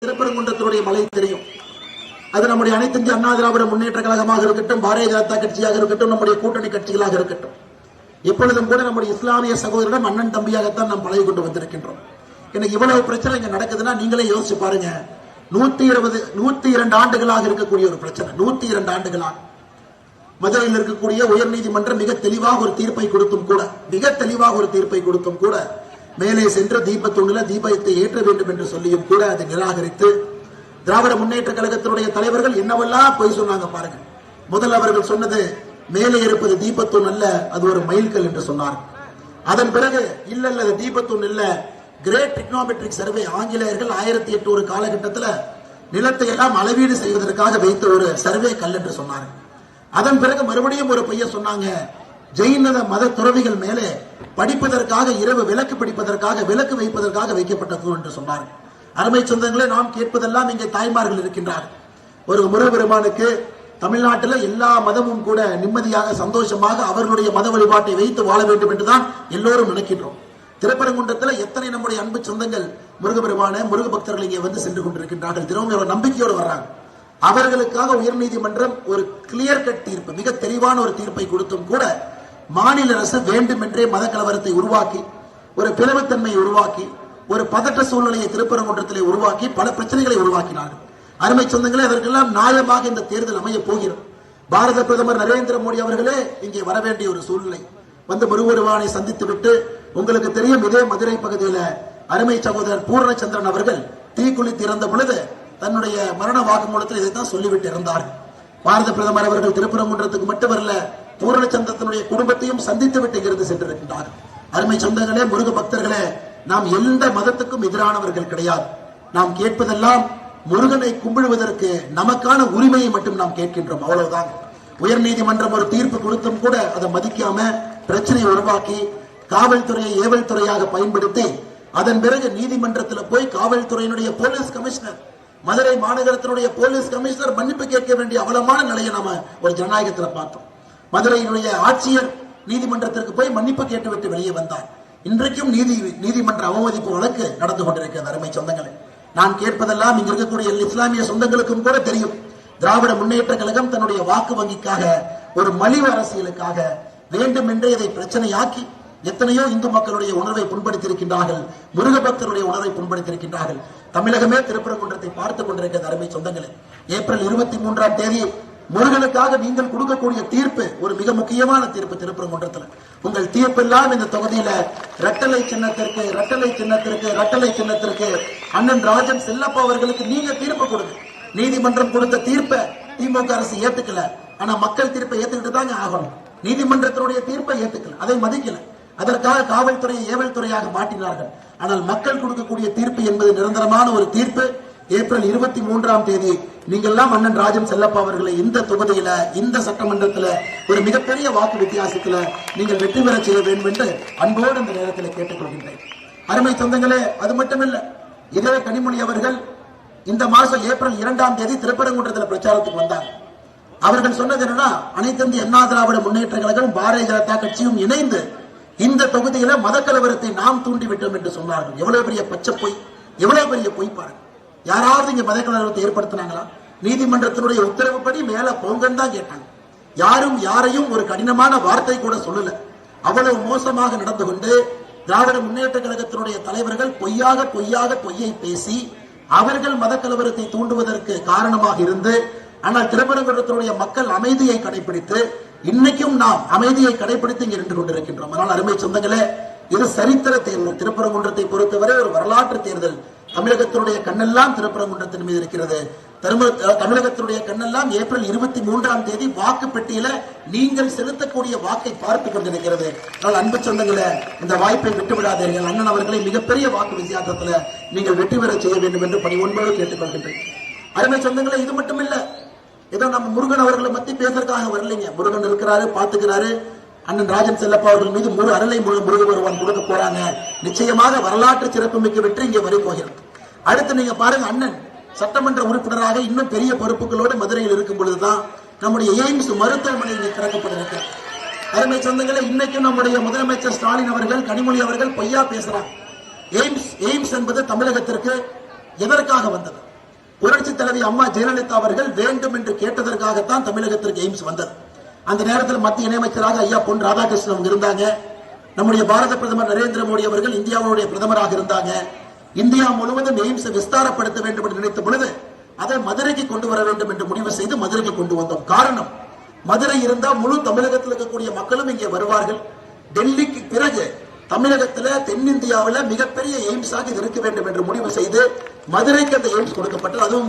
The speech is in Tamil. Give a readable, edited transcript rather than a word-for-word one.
திருப்பரங்குன்றத்தினுடைய மலை தெரியும். அது நம்முடைய அனைத்து இந்திய அண்ணா திராவிட முன்னேற்ற கழகமாக இருக்கட்டும், பாரதிய ஜனதா கட்சியாக இருக்கட்டும், நம்முடைய கூட்டணி கட்சிகளாக இருக்கட்டும், எப்பொழுதும் கூட நம்முடைய இஸ்லாமிய சகோதரிடம் அண்ணன் தம்பியாகத்தான் நாம் பழகி கொண்டு வந்திருக்கின்றோம். எனக்கு இவ்வளவு பிரச்சனை இங்க நடக்குதுன்னா நீங்களே யோசிச்சு பாருங்க. 102 ஆண்டுகளாக இருக்கக்கூடிய ஒரு பிரச்சனை. 102 ஆண்டுகளாக மதுரையில் இருக்கக்கூடிய உயர் நீதிமன்றம் மிக தெளிவாக ஒரு தீர்ப்பை கொடுத்தும் கூட மேலே சென்று தீபத்தூணில தீபத்தை ஏற்ற வேண்டும் என்று சொல்லியும் கூட அதை நிராகரித்து திராவிட முன்னேற்ற கழகத்தினுடைய தலைவர்கள் என்னவெல்லாம் போய் சொன்னாங்க பாருங்க. முதல் அவர்கள் சொன்னது மேலே இருப்பது தீபத்தூண் அல்ல, அது ஒரு மைல்கல் என்று சொன்னார். அதன் பிறகு இல்ல தீபத்தூண் இல்ல, கிரேட் டிக்னோமெட்ரிக் சர்வே, ஆங்கிலேயர்கள் 1800 காலகட்டத்தில் நிலத்தை எல்லாம் அளவீடு செய்வதற்காக வைத்த ஒரு சர்வே கல் என்று சொன்னார். அதன் பிறகு மறுபடியும் ஒரு பையன் சொன்னாங்க, ஜெயின மத துறவிகள் மேலே படிப்பதற்காக இரவு விளக்கு பிடிப்பதற்காக விளக்கு வைப்பதற்காக வைக்கப்பட்ட தூண் என்று சொன்னார். அருமை சொந்தங்களே, நாம் கேட்பதெல்லாம் இங்கே தாய்மார்கள் இருக்கின்றார். ஒரு முருகபெருமானுக்கு தமிழ்நாட்டில் எல்லா மதமும் கூட நிம்மதியாக சந்தோஷமாக அவர்களுடைய மத வழிபாட்டை வைத்து வாழ வேண்டும் என்றுதான் எல்லோரும் நினைக்கின்றோம். திருப்பரங்குன்றத்தில் எத்தனை நம்முடைய அன்பு சொந்தங்கள் முருகபெருமான முருக பக்தர்கள் இங்கே வந்து சென்று கொண்டிருக்கின்றார்கள். தினமும் நம்பிக்கையோடு வர்றாங்க. அவர்களுக்காக உயர்நீதிமன்றம் ஒரு கிளியர் கட் தீர்ப்பு, மிக தெளிவான ஒரு தீர்ப்பை கொடுத்தும் கூட மாநில அரசு வேண்டுமென்றே மத கலவரத்தை உருவாக்கி, ஒரு பிளவுத்தன்மையை உருவாக்கி, ஒரு பதற்ற சூழ்நிலையை திருப்பரங்குன்றத்திலே உருவாக்கி பல பிரச்சனைகளை உருவாக்கினார்கள். அருமை சொந்தங்களே, அதற்கெல்லாம் நியாயமாக இந்த தேர்தல் அமைய போகிறது. பாரத பிரதமர் நரேந்திர மோடி அவர்களே இங்கே வர வேண்டிய ஒரு சூழ்நிலை. வந்து முருகபெருமானை சந்தித்து விட்டு, உங்களுக்கு தெரியும், இதே மதுரை பகுதியில் அருமை சகோதரர் பூர்ணச்சந்திரன் அவர்கள் தீக்குளித்து இறந்த பொழுது தன்னுடைய மரண வாக்குமூலத்தில் இதைத்தான் சொல்லிவிட்டு இருந்தார். பாரத பிரதமர் அவர்கள் திருப்பரங்குன்றத்துக்கு மட்டும் வரல, பூர்ணச்சந்திரனுடைய குடும்பத்தையும் சந்தித்து விட்டு இங்கிருந்து சென்றிருக்கின்றார். அருமை சொந்தங்களே, முருக பக்தர்களே, நாம் எந்த மதத்துக்கும் எதிரானவர்கள் கிடையாது. நாம் கேட்பதெல்லாம் முருகனை கும்பிடுவதற்கு நமக்கான உரிமையை மட்டும் நாம் கேட்கின்றோம், அவ்வளவுதான். உயர் நீதிமன்றம் ஒரு தீர்ப்பு கொடுத்தும் கூட அதை மதிக்காம பிரச்சனையை உருவாக்கி காவல்துறையை ஏவல் துறையாக பயன்படுத்தி அதன் பிறகு நீதிமன்றத்தில் போய் காவல்துறையினுடைய போலீஸ் கமிஷனர், மதுரை மாநகரத்தினுடைய போலீஸ் கமிஷனர் மன்னிப்பு கேட்க வேண்டிய அவலமான நிலையை நாம ஒரு ஜனநாயகத்தில் பார்த்தோம். மதுரையினுடைய ஆட்சியர் நீதிமன்றத்திற்கு போய் மன்னிப்பு கேட்டுவிட்டு வெளியே வந்தார். இன்றைக்கும் நீதிமன்ற அவமதிப்பு வழக்கு நடந்து கொண்டிருக்கிறது. அருமை சொந்தங்களே, நான் கேட்பதெல்லாம் இங்க இருக்கக்கூடிய இஸ்லாமிய சொந்தங்களுக்கும் கூட தெரியும். திராவிட முன்னேற்ற கழகம் தன்னுடைய வாக்கு வங்கிக்காக, ஒரு மலிவு அரசியலுக்காக வேண்டுமென்றே இதை பிரச்சனையாக்கி எத்தனையோ இந்து மக்களுடைய உணர்வை புண்படுத்தியிருக்கின்றார்கள், முருக பக்தருடைய உணர்வை புண்படுத்தியிருக்கின்றார்கள். தமிழகமே திருப்பரங்குன்றத்தை பார்த்துக் கொண்டிருக்கிறது. அருமை சொந்தங்களே, ஏப்ரல் 23ஆம் தேதி முருகனுக்காக நீங்கள் கொடுக்கக்கூடிய தீர்ப்பு ஒரு மிக முக்கியமான தீர்ப்பு. திருப்பரங்குன்றத்தில் உங்கள் தீர்ப்பெல்லாம் இந்த தொகுதியில இரட்டலை சின்னத்திற்கு அண்ணன் ராஜன் செல்லப்பா அவர்களுக்கு நீங்க தீர்ப்பு கொடுங்க. நீதிமன்றம் கொடுத்த தீர்ப்பை திமுக அரசு ஏத்துக்கல, ஆனா மக்கள் தீர்ப்பை ஏத்துக்கிட்டு தாங்க ஆகணும். நீதிமன்றத்தினுடைய தீர்ப்பை ஏத்துக்கல, அதை மதிக்கல, அதற்காக காவல்துறையை ஏவல் துறையாக மாற்றினார்கள். ஆனால் மக்கள் கொடுக்கக்கூடிய தீர்ப்பு என்பது நிரந்தரமான ஒரு தீர்ப்பு. ஏப்ரல் 23ஆம் தேதி நீங்கள் எல்லாம் அண்ணன் ராஜன் செல்லப்பா அவர்களை இந்த தொகுதியில, இந்த சட்டமன்றத்தில் ஒரு மிகப்பெரிய வாக்கு வித்தியாசத்தில் நீங்கள் வெற்றி பெற செய்ய வேண்டும் என்று அன்போடு இந்த நேரத்தில் கேட்டுக்கொள்கின்றேன். அருமை சொந்தங்களே, அது மட்டுமில்ல, இதே கனிமொழி அவர்கள் இந்த மாசம் ஏப்ரல் 2ஆம் தேதி திருப்பரங்குன்றத்தில் பிரச்சாரத்துக்கு வந்தார். அவர்கள் சொன்னது என்னன்னா, அனைத்து இந்திய அண்ணா திராவிட முன்னேற்ற கழகம் பாரதிய ஜனதா கட்சியும் இணைந்து இந்த தொகுதியில மத கலவரத்தை நாம் தூண்டிவிட்டோம் என்று சொன்னார்கள். எவ்வளவு பெரிய பச்சை பொய், எவ்வளவு பெரிய பொய் பாருங்க. யாராவது இங்க மத கலவரத்தை ஏற்படுத்தினாங்களா? நீதிமன்றத்தினுடைய உத்தரவுப்படி மேல போங்கன்னு தான் கேட்டாங்க. யாரும் யாரையும் ஒரு கடினமான வார்த்தை கூட சொல்லல. அவ்வளவு மோசமாக நடந்து கொண்டு திராவிட முன்னேற்ற கழகத்தினுடைய தலைவர்கள் பொய்யை பேசி அவர்கள் மத கலவரத்தை தூண்டுவதற்கு காரணமாக இருந்து, ஆனால் திருப்பரங்குன்றத்தினுடைய மக்கள் அமைதியை கடைபிடித்து இன்னைக்கும் நாம் அமைதியை கடைபிடித்து இங்கே நின்று கொண்டிருக்கின்றோம். அதனால் அருமை சொந்தங்களே, இது சரித்திர தேர்தல். திருப்பரங்குன்றத்தை பொறுத்தவரை ஒரு வரலாற்று தேர்தல். தமிழகத்தினுடைய கண்ணெல்லாம் திருப்பரங்குன்றத்தின் மீது இருக்கிறது. தமிழகத்தினுடைய கண்ணெல்லாம் ஏப்ரல் 23ஆம் தேதி வாக்கு பெட்டியில நீங்கள் செலுத்தக்கூடிய வாக்கை பார்த்து கொண்டிருக்கிறது. ஆனால் அன்பு சொந்தங்களே, இந்த வாய்ப்பை விட்டுவிடாதீர்கள். அண்ணன் அவர்களை மிகப்பெரிய வாக்கு வித்தியாசத்துல நீங்கள் வெற்றி பெற செய்ய வேண்டும் என்று பணிவொன்போடு கேட்டுக்கொள்கின்றேன். அருமை சொந்தங்களே, இது மட்டும் இல்ல, ஏதோ நம்ம முருகன் அவர்களை பத்தி பேசுறதுக்காக வரலைங்க. முருகன் இருக்கிறாரு, பாத்துக்கிறாரு. அண்ணன் ராஜன் செல்லப்பா அவர்கள் மீது அருளை முருக வருவான் கொடுக்க போறாங்க. நிச்சயமாக வரலாற்று சிறப்புமிக்க வெற்றி இங்கே வரை போகிறது. அடுத்து நீங்க பாருங்க, அண்ணன் சட்டமன்ற உறுப்பினராக இன்னும் பெரிய பொறுப்புகளோடு மதுரையில் இருக்கும் பொழுதுதான் நம்முடைய எய்ம்ஸ் மருத்துவமனை திறக்கப்பட்டிருக்கிறது. அருமை சொந்தங்களை, இன்னைக்கும் நம்முடைய முதலமைச்சர் ஸ்டாலின் அவர்கள், கனிமொழி அவர்கள் பொய்யா பேசுறாங்க. எய்ம்ஸ் என்பது தமிழகத்திற்கு எதற்காக வந்தது? புரட்சி தலைவி அம்மா ஜெயலலிதா அவர்கள் வேண்டும் என்று கேட்டதற்காகத்தான் தமிழகத்திற்கு எய்ம்ஸ் வந்தது. அந்த நேரத்தில் மத்திய இணையமைச்சராக ஐயா பொன் ராதாகிருஷ்ணன் அவங்க இருந்தாங்க. நம்முடைய பாரத பிரதமர் நரேந்திர மோடி அவர்கள் இந்தியாவுடைய பிரதமராக இருந்தாங்க. இந்தியா முழுவதும் எய்ம்ஸ் விஸ்தாரப்படுத்த வேண்டும் என்று நினைத்த பொழுது அதை மதுரைக்கு கொண்டு வர வேண்டும் என்று முடிவு செய்து மதுரைக்கு கொண்டு வந்தோம். காரணம், மதுரை இருந்தால் முழு தமிழகத்தில் இருக்கக்கூடிய மக்களும் இங்கே வருவார்கள். டெல்லிக்கு பிறகு தமிழகத்தில் தென்னிந்தியாவில் மிகப்பெரிய எய்ம்ஸாக இது இருக்க வேண்டும் என்று முடிவு செய்து மதுரைக்கு அந்த எய்ம்ஸ் கொடுக்கப்பட்டது. அதுவும்